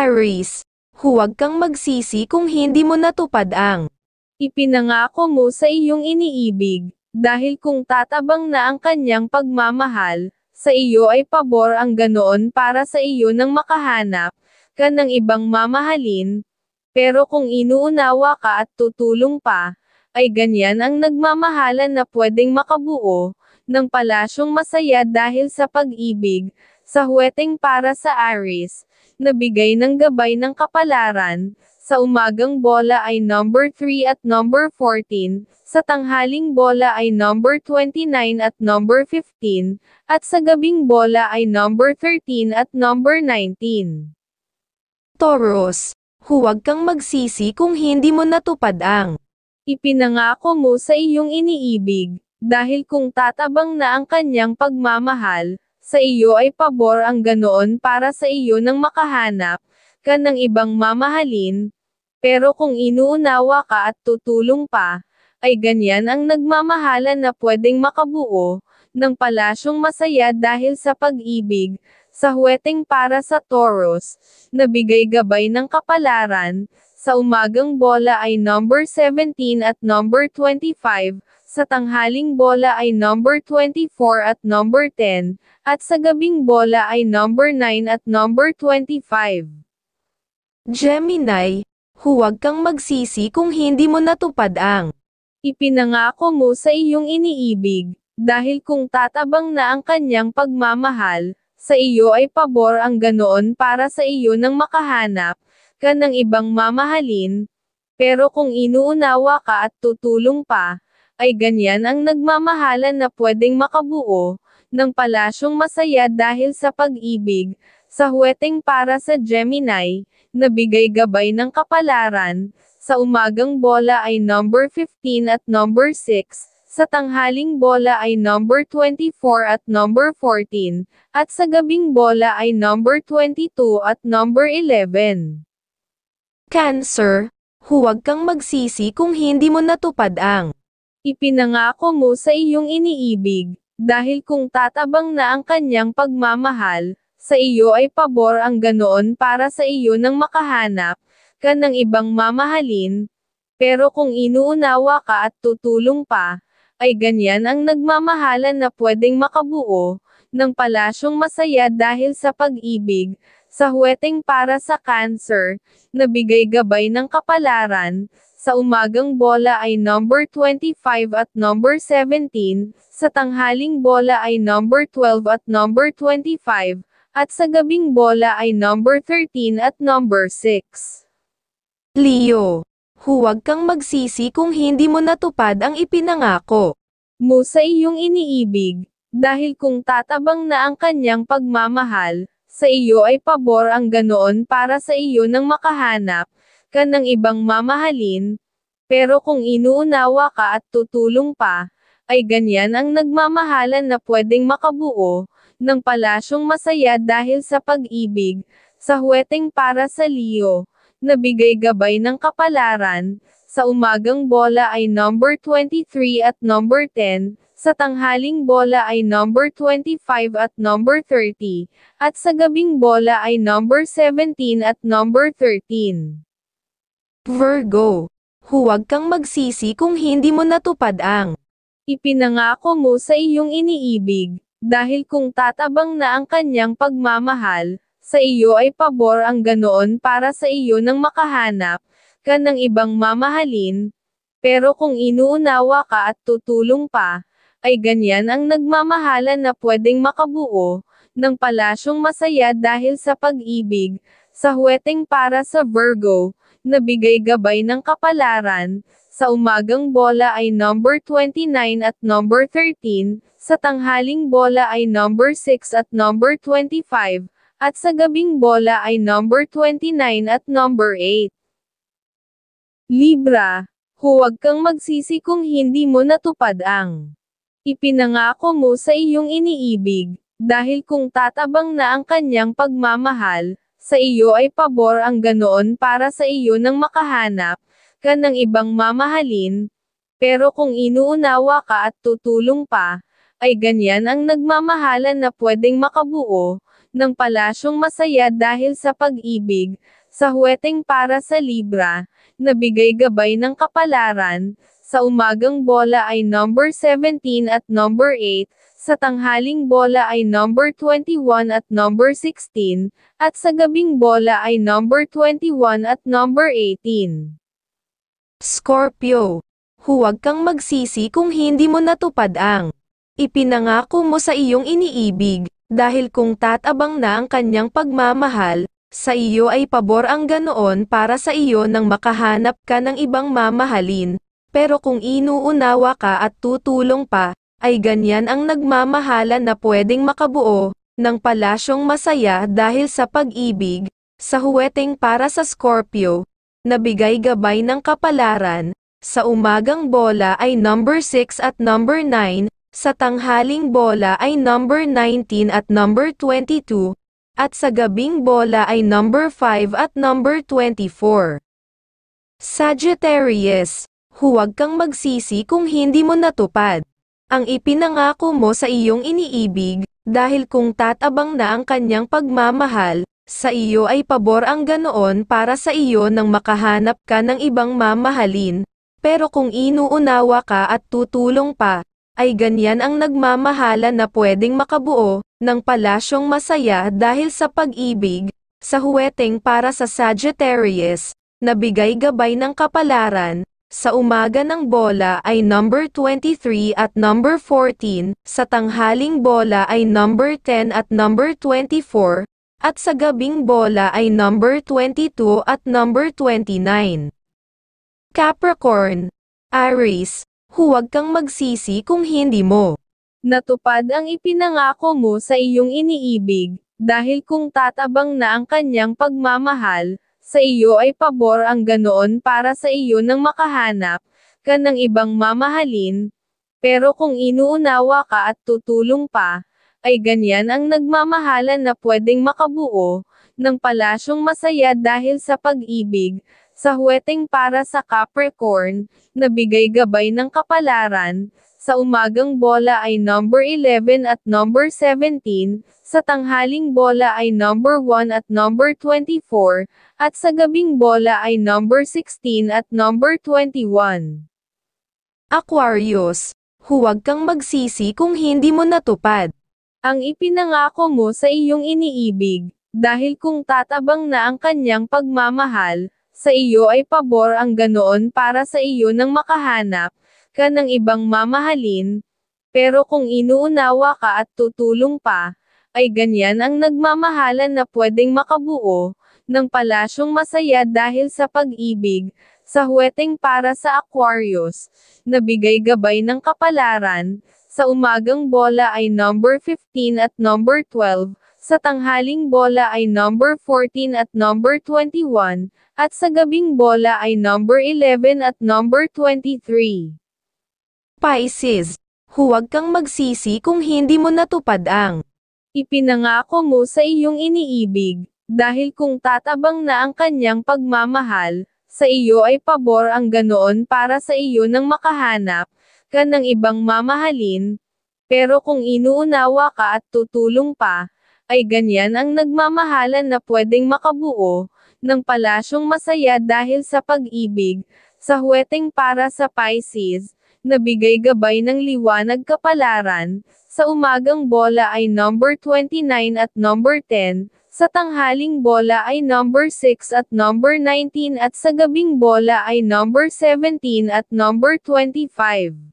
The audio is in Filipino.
Aries, huwag kang magsisi kung hindi mo natupad ang ipinangako mo sa iyong iniibig, dahil kung tatabang na ang kanyang pagmamahal, sa iyo ay pabor ang ganoon para sa iyo nang makahanap ka ng ibang mamahalin, pero kung inuunawa ka at tutulong pa, ay ganyan ang nagmamahalan na pwedeng makabuo ng palasyong masaya dahil sa pag-ibig, sa huweteng para sa Aries, nabigay ng gabay ng kapalaran, sa umagang bola ay number 3 at number 14, sa tanghaling bola ay number 29 at number 15, at sa gabing bola ay number 13 at number 19. Taurus, huwag kang magsisi kung hindi mo natupad ang ipinangako mo sa iyong iniibig, dahil kung tatabang na ang kanyang pagmamahal, sa iyo ay pabor ang ganoon para sa iyo nang makahanap ka ng ibang mamahalin, pero kung inuunawa ka at tutulong pa, ay ganyan ang nagmamahalan na pwedeng makabuo ng palasyong masaya dahil sa pag-ibig, sa huweteng para sa Taurus, nabigay gabay ng kapalaran, sa umagang bola ay number 17 at number 25, sa tanghaling bola ay number 24 at number 10, at sa gabing bola ay number 9 at number 25. Gemini, huwag kang magsisi kung hindi mo natupad ang ipinangako mo sa iyong iniibig, dahil kung tatabang na ang kanyang pagmamahal, sa iyo ay pabor ang ganoon para sa iyo nang makahanap ka ng ibang mamahalin, pero kung inuunawa ka at tutulong pa, ay ganyan ang nagmamahalan na pwedeng makabuo ng palasyong masaya dahil sa pag-ibig, sa huweteng para sa Gemini, nabigay gabay ng kapalaran, sa umagang bola ay number 15 at number 6, sa tanghaling bola ay number 24 at number 14, at sa gabing bola ay number 22 at number 11. Cancer, huwag kang magsisi kung hindi mo natupad ang ipinangako mo sa iyong iniibig, dahil kung tatabang na ang kanyang pagmamahal, sa iyo ay pabor ang ganoon para sa iyo nang makahanap ka ng ibang mamahalin, pero kung inuunawa ka at tutulong pa, ay ganyan ang nagmamahalan na pwedeng makabuo ng palasyong masaya dahil sa pag-ibig, sa huweteng para sa Cancer, nabigay gabay ng kapalaran, sa umagang bola ay number 25 at number 17, sa tanghaling bola ay number 12 at number 25, at sa gabing bola ay number 13 at number 6. Leo, huwag kang magsisi kung hindi mo natupad ang ipinangako mo sa iyong iniibig, dahil kung tatabang na ang kanyang pagmamahal, sa iyo ay pabor ang ganoon para sa iyo nang makahanap ka ng ibang mamahalin, pero kung inuunawa ka at tutulong pa, ay ganyan ang nagmamahalan na pwedeng makabuo ng palasyong masaya dahil sa pag-ibig, sa huweteng para sa Leo, nabigay gabay ng kapalaran, sa umagang bola ay number 23 at number 10, sa tanghaling bola ay number 25 at number 30, at sa gabing bola ay number 17 at number 13. Virgo, huwag kang magsisi kung hindi mo natupad ang ipinangako mo sa iyong iniibig, dahil kung tatabang na ang kanyang pagmamahal, sa iyo ay pabor ang ganoon para sa iyo nang makahanap ka ng ibang mamahalin, pero kung inuunawa ka at tutulong pa, ay ganyan ang nagmamahalan na pwedeng makabuo ng palasyong masaya dahil sa pag-ibig, sa huweteng para sa Virgo, nabigay gabay ng kapalaran, sa umagang bola ay number 29 at number 13, sa tanghaling bola ay number 6 at number 25, at sa gabing bola ay number 29 at number 8. Libra, huwag kang magsisi kung hindi mo natupad ang ipinangako mo sa iyong iniibig, dahil kung tatabang na ang kanyang pagmamahal, sa iyo ay pabor ang ganoon para sa iyo nang makahanap ka ng ibang mamahalin, pero kung inuunawa ka at tutulong pa, ay ganyan ang nagmamahalan na pwedeng makabuo ng palasyong masaya dahil sa pag-ibig, sa huweteng para sa Libra, na bigay gabay ng kapalaran, sa umagang bola ay number 17 at number 8, sa tanghaling bola ay number 21 at number 16, at sa gabing bola ay number 21 at number 18. Scorpio, huwag kang magsisi kung hindi mo natupad ang ipinangako mo sa iyong iniibig, dahil kung tatabang na ang kanyang pagmamahal, sa iyo ay pabor ang ganoon para sa iyo nang makahanap ka ng ibang mamahalin, pero kung inuunawa ka at tutulong pa, ay ganyan ang nagmamahalan na pwedeng makabuo ng palasyong masaya dahil sa pag-ibig, sa huweteng para sa Scorpio, nabigay gabay ng kapalaran, sa umagang bola ay number 6 at number 9, sa tanghaling bola ay number 19 at number 22, at sa gabing bola ay number 5 at number 24. Sagittarius, huwag kang magsisi kung hindi mo natupad ang ipinangako mo sa iyong iniibig, dahil kung tatabang na ang kanyang pagmamahal, sa iyo ay pabor ang ganoon para sa iyo nang makahanap ka ng ibang mamahalin, pero kung inuunawa ka at tutulong pa, ay ganyan ang nagmamahalan na pwedeng makabuo ng palasyong masaya dahil sa pag-ibig, sa huweteng para sa Sagittarius, na bigay gabay ng kapalaran, sa umaga ng bola ay number 23 at number 14, sa tanghaling bola ay number 10 at number 24, at sa gabing bola ay number 22 at number 29. Capricorn, Aries, huwag kang magsisi kung hindi mo natupad ang ipinangako mo sa iyong iniibig, dahil kung tatabang na ang kanyang pagmamahal, sa iyo ay pabor ang ganoon para sa iyo nang makahanap ka ng ibang mamahalin, pero kung inuunawa ka at tutulong pa, ay ganyan ang nagmamahalan na pwedeng makabuo ng palasyong masaya dahil sa pag-ibig, sa huweteng para sa Capricorn, na bigay gabay ng kapalaran, sa umagang bola ay number 11 at number 17, sa tanghaling bola ay number 1 at number 24, at sa gabing bola ay number 16 at number 21. Aquarius, huwag kang magsisi kung hindi mo natupad ang ipinangako mo sa iyong iniibig, dahil kung tatabang na ang kanyang pagmamahal, sa iyo ay pabor ang ganoon para sa iyo nang makahanap ka ng ibang mamahalin, pero kung inuunawa ka at tutulong pa, ay ganyan ang nagmamahalan na pwedeng makabuo ng palasyong masaya dahil sa pag-ibig, sa huweteng para sa Aquarius, na bigay gabay ng kapalaran, sa umagang bola ay number 15 at number 12, sa tanghaling bola ay number 14 at number 21, at sa gabing bola ay number 11 at number 23. Pisces, huwag kang magsisi kung hindi mo natupad ang ipinangako mo sa iyong iniibig, dahil kung tatabang na ang kanyang pagmamahal, sa iyo ay pabor ang ganoon para sa iyo nang makahanap ka ng ibang mamahalin, pero kung inuunawa ka at tutulong pa, ay ganyan ang nagmamahalan na pwedeng makabuo ng palasyong masaya dahil sa pag-ibig, sa huweteng para sa Pisces, na bigay gabay ng liwanag kapalaran, sa umagang bola ay number 29 at number 10, sa tanghaling bola ay number 6 at number 19 at sa gabing bola ay number 17 at number 25.